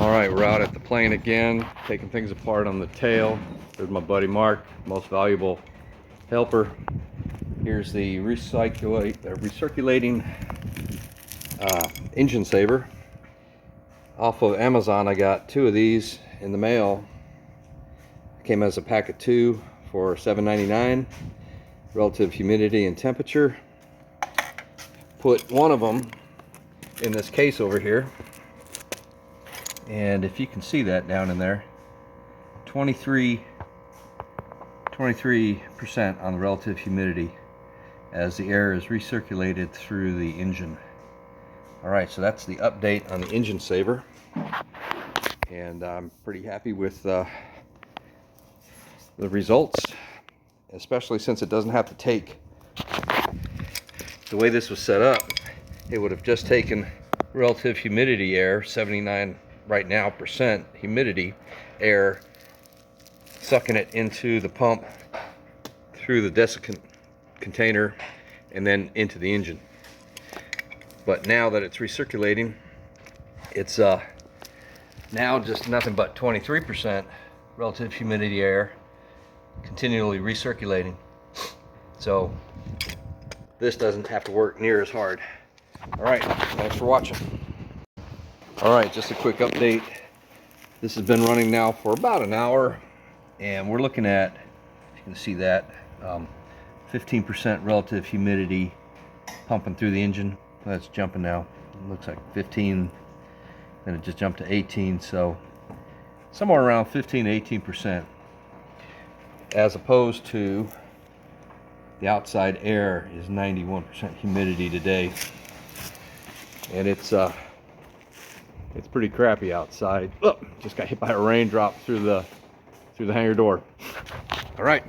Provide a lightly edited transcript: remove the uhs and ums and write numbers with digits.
Alright, we're out at the plane again, taking things apart on the tail. There's my buddy Mark, most valuable helper. Here's the recirculating engine saver. Off of Amazon, I got 2 of these in the mail. Came as a pack of 2 for $7.99. Relative humidity and temperature. Put one of them in this case over here. And if you can see that down in there, 23% on the relative humidity as the air is recirculated through the engine. Alright, so that's the update on the engine saver. And I'm pretty happy with the results, especially since it doesn't have to take, the way this was set up, it would have just taken relative humidity air, 79 right now percent humidity air, sucking it into the pump through the desiccant container and then into the engine. But now that it's recirculating, it's now just nothing but 23% relative humidity air continually recirculating. So this doesn't have to work near as hard. Alright, thanks for watching. Alright, just a quick update. This has been running now for about an hour, and we're looking at, if you can see that, 15% relative humidity pumping through the engine. That's jumping now. It looks like 15, then it just jumped to 18, so somewhere around 15 to 18%, as opposed to the outside air is 91% humidity today. And it's pretty crappy outside. Look, just got hit by a raindrop through the hangar door. All right.